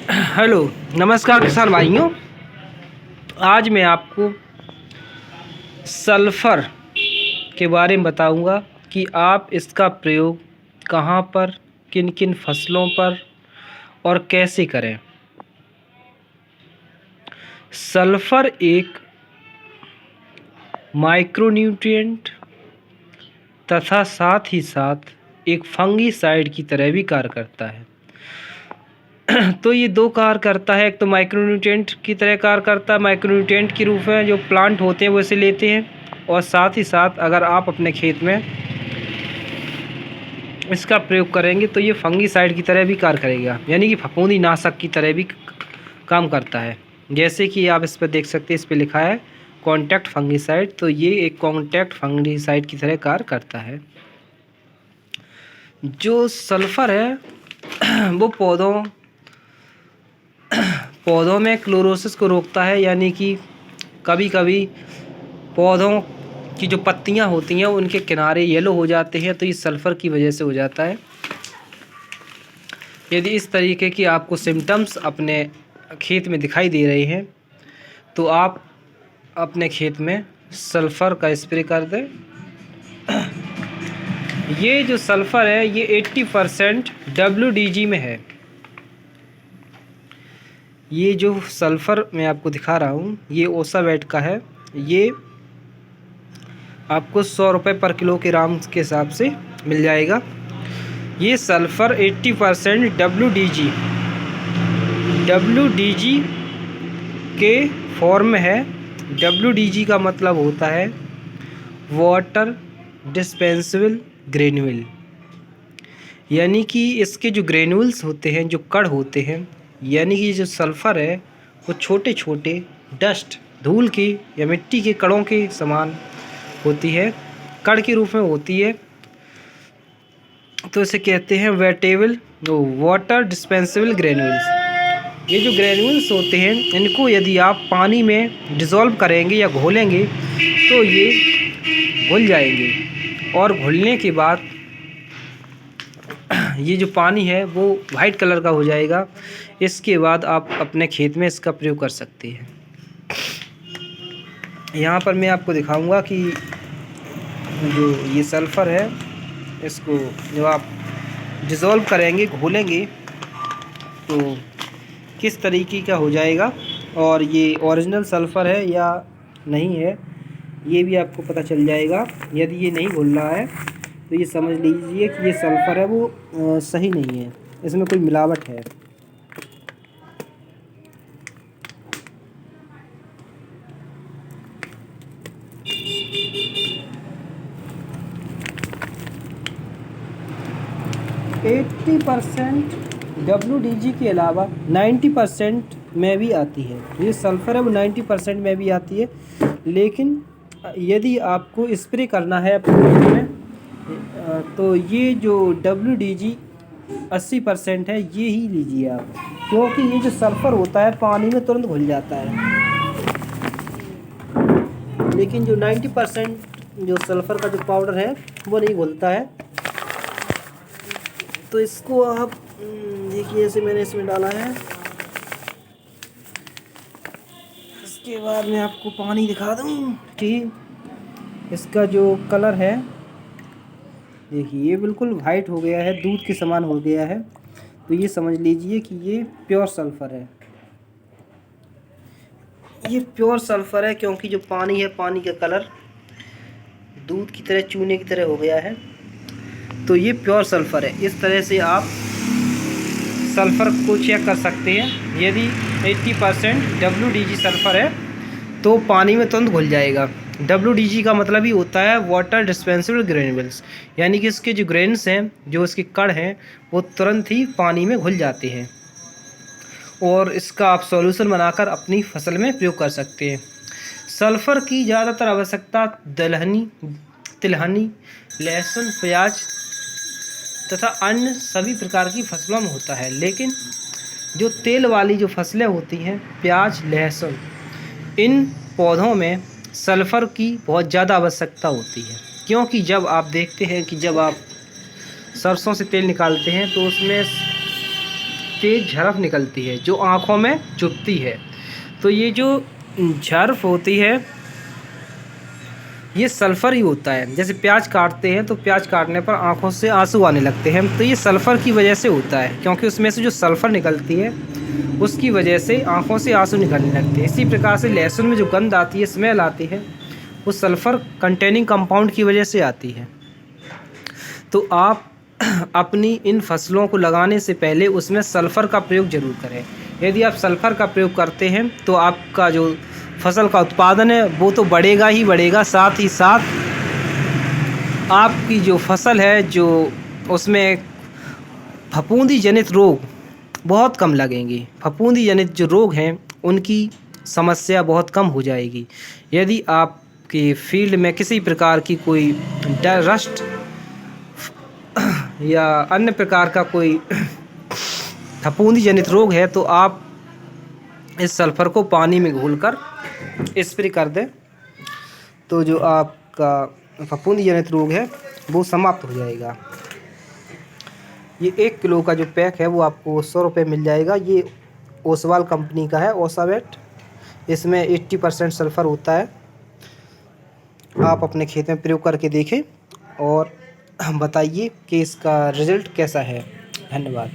Hello, नमस्कार किसान भाइयों। आज मैं आपको सल्फ़र के बारे में बताऊंगा कि आप इसका प्रयोग कहां पर, किन किन फसलों पर और कैसे करें। सल्फ़र एक माइक्रोन्यूट्रिएंट तथा साथ ही साथ एक फंगीसाइड की तरह भी कार्य करता है। तो ये दो कार्य करता है। एक तो माइक्रोन्यूट्रिएंट की तरह कार्य करता है, माइक्रोन्यूट्रिएंट के रूप में जो प्लांट होते हैं वो इसे लेते हैं, और साथ ही साथ अगर आप अपने खेत में इसका प्रयोग करेंगे तो ये फंगीसाइड की तरह भी कार्य करेगा, यानी कि फफूंदी नाशक की तरह भी काम करता है। जैसे कि आप इस पर देख सकते हैं, इस पर लिखा है कॉन्टैक्ट फंगीसाइड, तो ये एक कॉन्टैक्ट फंगीसाइड की तरह कार्य करता है। जो सल्फ़र है वो पौधों में क्लोरोसिस को रोकता है, यानी कि कभी कभी पौधों की जो पत्तियां होती हैं उनके किनारे येलो हो जाते हैं, तो ये सल्फ़र की वजह से हो जाता है। यदि इस तरीके की आपको सिम्टम्स अपने खेत में दिखाई दे रहे हैं तो आप अपने खेत में सल्फ़र का स्प्रे कर दें। ये जो सल्फ़र है ये 80% WDG में है। ये जो सल्फ़र मैं आपको दिखा रहा हूँ ये ओसावेट का है। ये आपको 100 रुपये पर किलोग्राम के हिसाब से मिल जाएगा। ये सल्फ़र 80% WDG के फॉर्म में है। WDG का मतलब होता है वाटर डिस्पेंसेबल ग्रेन्यूल, यानी कि इसके जो ग्रेन्यूल्स होते हैं, जो कण होते हैं, यानी कि जो सल्फ़र है वो छोटे छोटे डस्ट, धूल के या मिट्टी के कणों के समान होती है, कण के रूप में होती है। तो इसे कहते हैं वाटर डिस्पेंसेबल ग्रेन्यूल्स। ये जो ग्रेन्यूल्स होते हैं इनको यदि आप पानी में डिज़ोल्व करेंगे या घोलेंगे तो ये घुल जाएंगे, और घुलने के बाद ये जो पानी है वो वाइट कलर का हो जाएगा। इसके बाद आप अपने खेत में इसका प्रयोग कर सकते हैं। यहाँ पर मैं आपको दिखाऊंगा कि जो ये सल्फ़र है इसको जब आप डिज़ोल्व करेंगे, घोलेंगे, तो किस तरीके का हो जाएगा और ये ओरिजिनल सल्फ़र है या नहीं है ये भी आपको पता चल जाएगा। यदि ये नहीं घुल रहा है तो ये समझ लीजिए कि ये सल्फ़र है वो सही नहीं है, इसमें कोई मिलावट है। WDG के अलावा 90% में भी आती है। ये सल्फ़र है वो 90% में भी आती है, लेकिन यदि आपको स्प्रे करना है अपने खेत में तो ये जो WDG 80% है ये ही लीजिए आप, क्योंकि ये जो सल्फ़र होता है पानी में तुरंत घुल जाता है, लेकिन जो 90% जो सल्फ़र का जो पाउडर है वो नहीं घुलता है। तो इसको आप देखिए, ऐसे मैंने इसमें डाला है। इसके बाद मैं आपको पानी दिखा दूं कि इसका जो कलर है देखिए ये बिल्कुल वाइट हो गया है, दूध के समान हो गया है। तो ये समझ लीजिए कि ये प्योर सल्फ़र है। ये प्योर सल्फ़र है क्योंकि जो पानी है, पानी का कलर दूध की तरह, चूने की तरह हो गया है। तो ये प्योर सल्फ़र है। इस तरह से आप सल्फ़र को चेक कर सकते हैं। यदि 80% WDG सल्फ़र है तो पानी में तुरंत घुल जाएगा। WDG का मतलब ही होता है वाटर डिस्पेंसेबल ग्रेन्यूल्स, यानी कि इसके जो ग्रेन्स हैं, जो इसके कण हैं, वो तुरंत ही पानी में घुल जाते हैं, और इसका आप सॉल्यूशन बनाकर अपनी फसल में प्रयोग कर सकते हैं। सल्फ़र की ज़्यादातर आवश्यकता तिलहनी, लहसुन, प्याज तथा अन्य सभी प्रकार की फसलों में होता है, लेकिन जो तेल वाली जो फसलें होती हैं, प्याज, लहसुन, इन पौधों में सल्फ़र की बहुत ज़्यादा आवश्यकता होती है। क्योंकि जब आप देखते हैं कि जब आप सरसों से तेल निकालते हैं तो उसमें तेज़ झरफ निकलती है जो आँखों में चुभती है। तो ये जो झरफ होती है ये सल्फ़र ही होता है। जैसे प्याज काटते हैं तो प्याज काटने पर आँखों से आंसू आने लगते हैं, तो ये सल्फ़र की वजह से होता है, क्योंकि उसमें से जो सल्फ़र निकलती है उसकी वजह से आँखों से आंसू निकलने लगते हैं। इसी प्रकार से लहसुन में जो गंध आती है, स्मेल आती है, वो सल्फ़र कंटेनिंग कंपाउंड की वजह से आती है। तो आप अपनी इन फसलों को लगाने से पहले उसमें सल्फ़र का प्रयोग ज़रूर करें। यदि आप सल्फ़र का प्रयोग करते हैं तो आपका जो फसल का उत्पादन है वो तो बढ़ेगा ही बढ़ेगा, साथ ही साथ आपकी जो फसल है जो उसमें फफूंदी जनित रोग बहुत कम लगेंगे। फफूंदी जनित जो रोग हैं उनकी समस्या बहुत कम हो जाएगी। यदि आपके फील्ड में किसी प्रकार की कोई रस्ट या अन्य प्रकार का कोई फफूंदी जनित रोग है तो आप इस सल्फ़र को पानी में घोलकर स्प्रे कर दें, तो जो आपका फफूंदी जनित रोग है वो समाप्त हो जाएगा। ये 1 किलो का जो पैक है वो आपको 100 रुपये मिल जाएगा। ये ओसवाल कंपनी का है, ओसावेट। इसमें 80% सल्फ़र होता है। आप अपने खेत में प्रयोग करके देखें और बताइए कि इसका रिज़ल्ट कैसा है। धन्यवाद।